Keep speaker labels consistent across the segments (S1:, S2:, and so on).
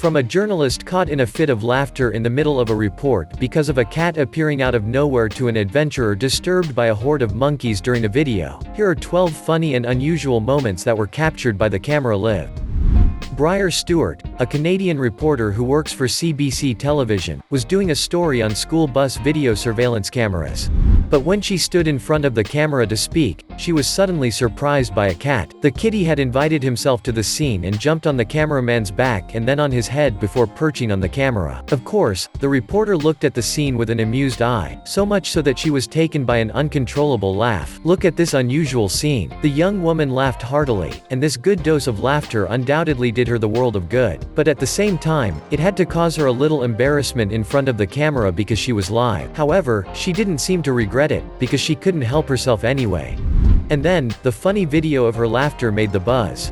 S1: From a journalist caught in a fit of laughter in the middle of a report because of a cat appearing out of nowhere to an adventurer disturbed by a horde of monkeys during a video, here are 12 funny and unusual moments that were captured by the camera live. Briar Stewart, a Canadian reporter who works for CBC television, was doing a story on school bus video surveillance cameras. But when she stood in front of the camera to speak, she was suddenly surprised by a cat. The kitty had invited himself to the scene and jumped on the cameraman's back and then on his head before perching on the camera. Of course, the reporter looked at the scene with an amused eye, so much so that she was taken by an uncontrollable laugh. Look at this unusual scene. The young woman laughed heartily, and this good dose of laughter undoubtedly did her the world of good. But at the same time, it had to cause her a little embarrassment in front of the camera because she was live. However, she didn't seem to regret it, because she couldn't help herself anyway. And then, the funny video of her laughter made the buzz.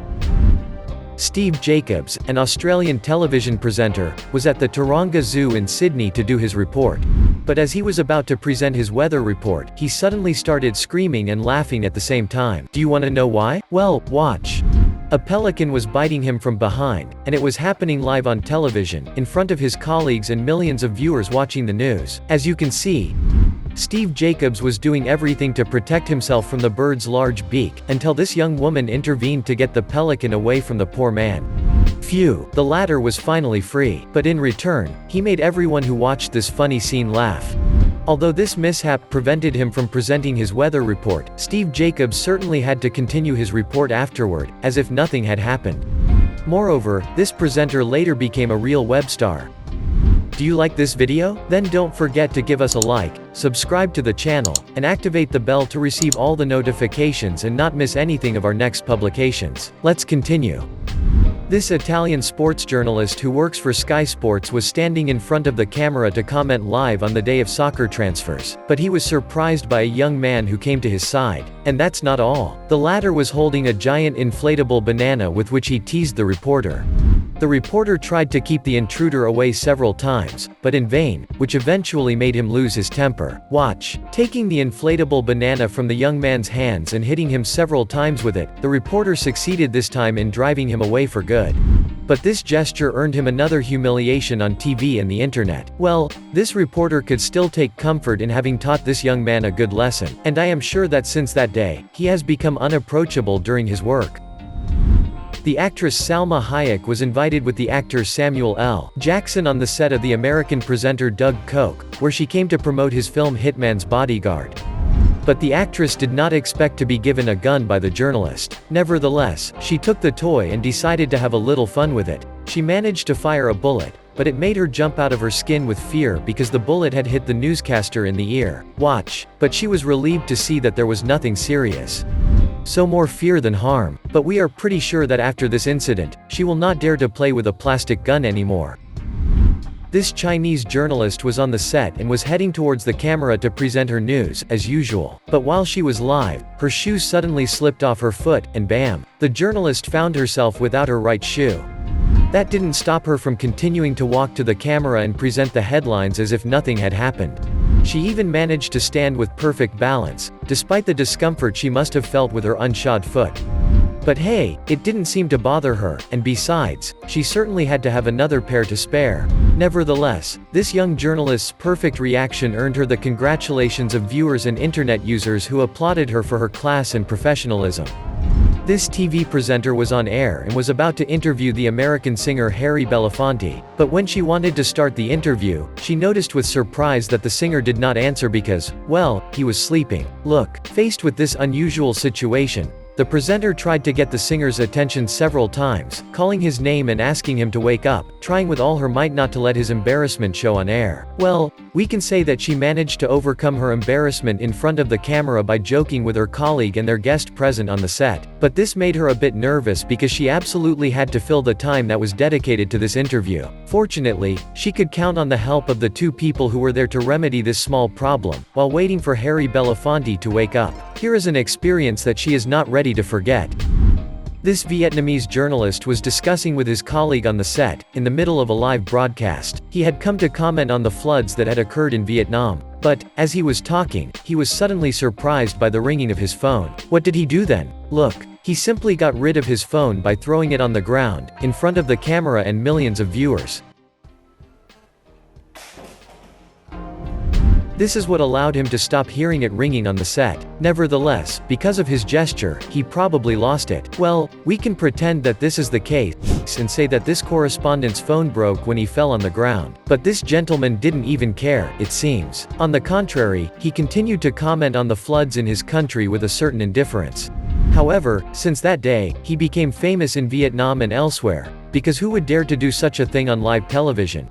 S1: Steve Jacobs, an Australian television presenter, was at the Taronga Zoo in Sydney to do his report. But as he was about to present his weather report, he suddenly started screaming and laughing at the same time. Do you want to know why? Well, watch. A pelican was biting him from behind, and it was happening live on television, in front of his colleagues and millions of viewers watching the news. As you can see, Steve Jacobs was doing everything to protect himself from the bird's large beak, until this young woman intervened to get the pelican away from the poor man. Phew, the latter was finally free. But in return, he made everyone who watched this funny scene laugh. Although this mishap prevented him from presenting his weather report, Steve Jacobs certainly had to continue his report afterward, as if nothing had happened. Moreover, this presenter later became a real web star. Do you like this video? Then don't forget to give us a like, subscribe to the channel, and activate the bell to receive all the notifications and not miss anything of our next publications. Let's continue. This Italian sports journalist who works for Sky Sports was standing in front of the camera to comment live on the day of soccer transfers, but he was surprised by a young man who came to his side. And that's not all. The latter was holding a giant inflatable banana with which he teased the reporter. The reporter tried to keep the intruder away several times, but in vain, which eventually made him lose his temper. Watch. Taking the inflatable banana from the young man's hands and hitting him several times with it, the reporter succeeded this time in driving him away for good. But this gesture earned him another humiliation on TV and the internet. Well, this reporter could still take comfort in having taught this young man a good lesson, and I am sure that since that day, he has become unapproachable during his work. The actress Salma Hayek was invited with the actor Samuel L. Jackson on the set of the American presenter Doug Koch, where she came to promote his film Hitman's Bodyguard. But the actress did not expect to be given a gun by the journalist. Nevertheless, she took the toy and decided to have a little fun with it. She managed to fire a bullet, but it made her jump out of her skin with fear because the bullet had hit the newscaster in the ear. Watch. But she was relieved to see that there was nothing serious. So more fear than harm. But we are pretty sure that after this incident, she will not dare to play with a plastic gun anymore. This Chinese journalist was on the set and was heading towards the camera to present her news, as usual. But while she was live, her shoe suddenly slipped off her foot, and bam! The journalist found herself without her right shoe. That didn't stop her from continuing to walk to the camera and present the headlines as if nothing had happened. She even managed to stand with perfect balance, despite the discomfort she must have felt with her unshod foot. But hey, it didn't seem to bother her, and besides, she certainly had to have another pair to spare. Nevertheless, this young journalist's perfect reaction earned her the congratulations of viewers and internet users who applauded her for her class and professionalism. This TV presenter was on air and was about to interview the American singer Harry Belafonte, but when she wanted to start the interview, she noticed with surprise that the singer did not answer because, well, he was sleeping. Look, faced with this unusual situation, the presenter tried to get the singer's attention several times, calling his name and asking him to wake up, trying with all her might not to let his embarrassment show on air. Well, we can say that she managed to overcome her embarrassment in front of the camera by joking with her colleague and their guest present on the set. But this made her a bit nervous because she absolutely had to fill the time that was dedicated to this interview. Fortunately, she could count on the help of the two people who were there to remedy this small problem, while waiting for Harry Belafonte to wake up. Here is an experience that she is not ready to forget. This Vietnamese journalist was discussing with his colleague on the set, in the middle of a live broadcast. He had come to comment on the floods that had occurred in Vietnam. But, as he was talking, he was suddenly surprised by the ringing of his phone. What did he do then? Look. He simply got rid of his phone by throwing it on the ground, in front of the camera and millions of viewers. This is what allowed him to stop hearing it ringing on the set. Nevertheless, because of his gesture, he probably lost it. Well, we can pretend that this is the case, and say that this correspondent's phone broke when he fell on the ground. But this gentleman didn't even care, it seems. On the contrary, he continued to comment on the floods in his country with a certain indifference. However, since that day, he became famous in Vietnam and elsewhere, because who would dare to do such a thing on live television?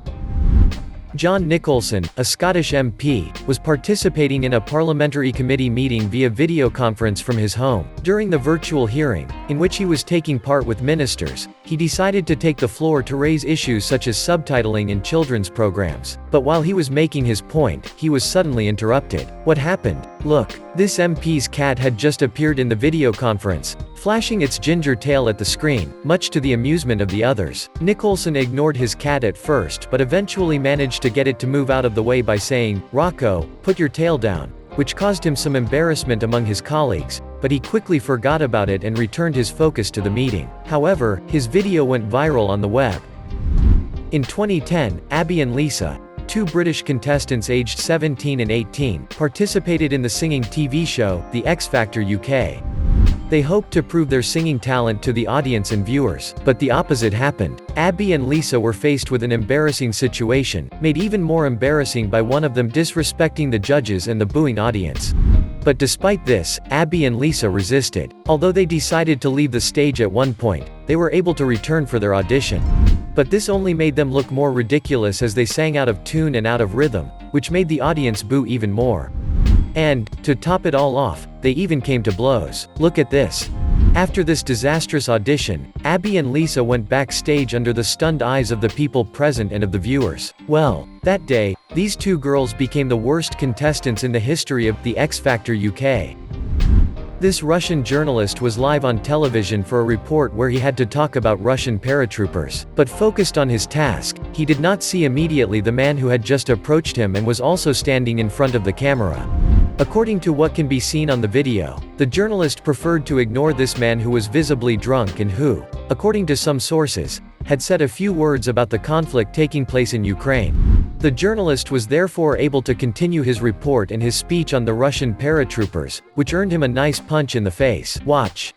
S1: John Nicolson, a Scottish MP, was participating in a parliamentary committee meeting via video conference from his home. During the virtual hearing, in which he was taking part with ministers, he decided to take the floor to raise issues such as subtitling in children's programs. But while he was making his point, he was suddenly interrupted. What happened? Look, this MP's cat had just appeared in the video conference, flashing its ginger tail at the screen, much to the amusement of the others. Nicolson ignored his cat at first but eventually managed to get it to move out of the way by saying, "Rocco, put your tail down," which caused him some embarrassment among his colleagues, but he quickly forgot about it and returned his focus to the meeting. However, his video went viral on the web. In 2010, Abby and Lisa, two British contestants aged 17 and 18, participated in the singing TV show, The X Factor UK. They hoped to prove their singing talent to the audience and viewers, but the opposite happened. Abby and Lisa were faced with an embarrassing situation, made even more embarrassing by one of them disrespecting the judges and the booing audience. But despite this, Abby and Lisa resisted. Although they decided to leave the stage at one point, they were able to return for their audition. But this only made them look more ridiculous as they sang out of tune and out of rhythm, which made the audience boo even more. And, to top it all off, they even came to blows. Look at this. After this disastrous audition, Abby and Lisa went backstage under the stunned eyes of the people present and of the viewers. Well, that day, these two girls became the worst contestants in the history of The X Factor UK. This Russian journalist was live on television for a report where he had to talk about Russian paratroopers. But focused on his task, he did not see immediately the man who had just approached him and was also standing in front of the camera. According to what can be seen on the video, the journalist preferred to ignore this man who was visibly drunk and who, according to some sources, had said a few words about the conflict taking place in Ukraine. The journalist was therefore able to continue his report and his speech on the Russian paratroopers, which earned him a nice punch in the face. Watch.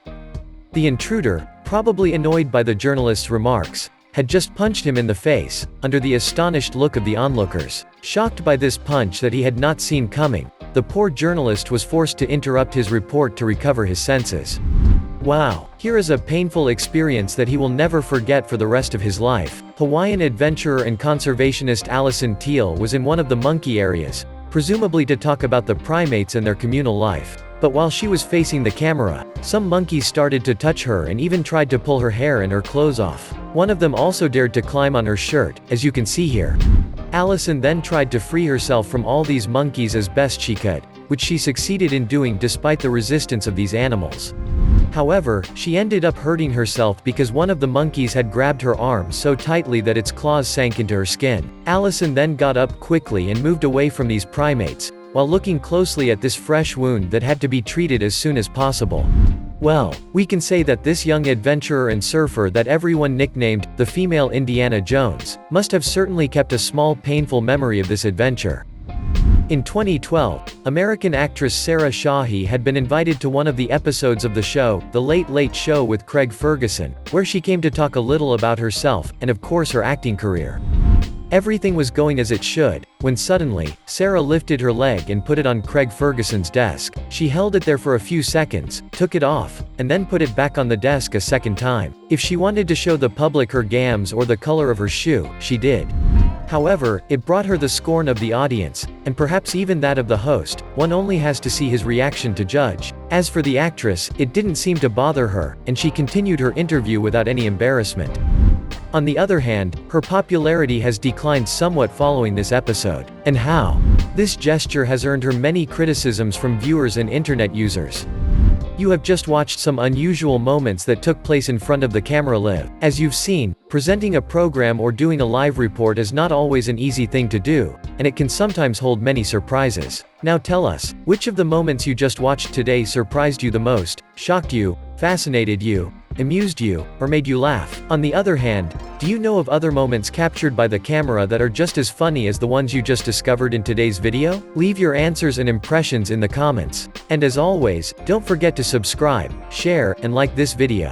S1: The intruder, probably annoyed by the journalist's remarks, had just punched him in the face, under the astonished look of the onlookers. Shocked by this punch that he had not seen coming, the poor journalist was forced to interrupt his report to recover his senses. Wow, here is a painful experience that he will never forget for the rest of his life. Hawaiian adventurer and conservationist Alison Teal was in one of the monkey areas, presumably to talk about the primates and their communal life. But while she was facing the camera, some monkeys started to touch her and even tried to pull her hair and her clothes off. One of them also dared to climb on her shirt, as you can see here. Alison then tried to free herself from all these monkeys as best she could, which she succeeded in doing despite the resistance of these animals. However, she ended up hurting herself because one of the monkeys had grabbed her arm so tightly that its claws sank into her skin. Alison then got up quickly and moved away from these primates, while looking closely at this fresh wound that had to be treated as soon as possible. Well, we can say that this young adventurer and surfer that everyone nicknamed the female Indiana Jones must have certainly kept a small painful memory of this adventure. In 2012, American actress Sarah Shahi had been invited to one of the episodes of the show, The Late Late Show with Craig Ferguson, where she came to talk a little about herself, and of course her acting career. Everything was going as it should, when suddenly, Sarah lifted her leg and put it on Craig Ferguson's desk. She held it there for a few seconds, took it off, and then put it back on the desk a second time. If she wanted to show the public her gams or the color of her shoe, she did. However, it brought her the scorn of the audience, and perhaps even that of the host. One only has to see his reaction to judge. As for the actress, it didn't seem to bother her, and she continued her interview without any embarrassment. On the other hand, her popularity has declined somewhat following this episode. And how? This gesture has earned her many criticisms from viewers and internet users. You have just watched some unusual moments that took place in front of the camera live. As you've seen, presenting a program or doing a live report is not always an easy thing to do, and it can sometimes hold many surprises. Now tell us, which of the moments you just watched today surprised you the most, shocked you, fascinated you, amused you, or made you laugh? On the other hand, do you know of other moments captured by the camera that are just as funny as the ones you just discovered in today's video? Leave your answers and impressions in the comments. And as always, don't forget to subscribe, share, and like this video.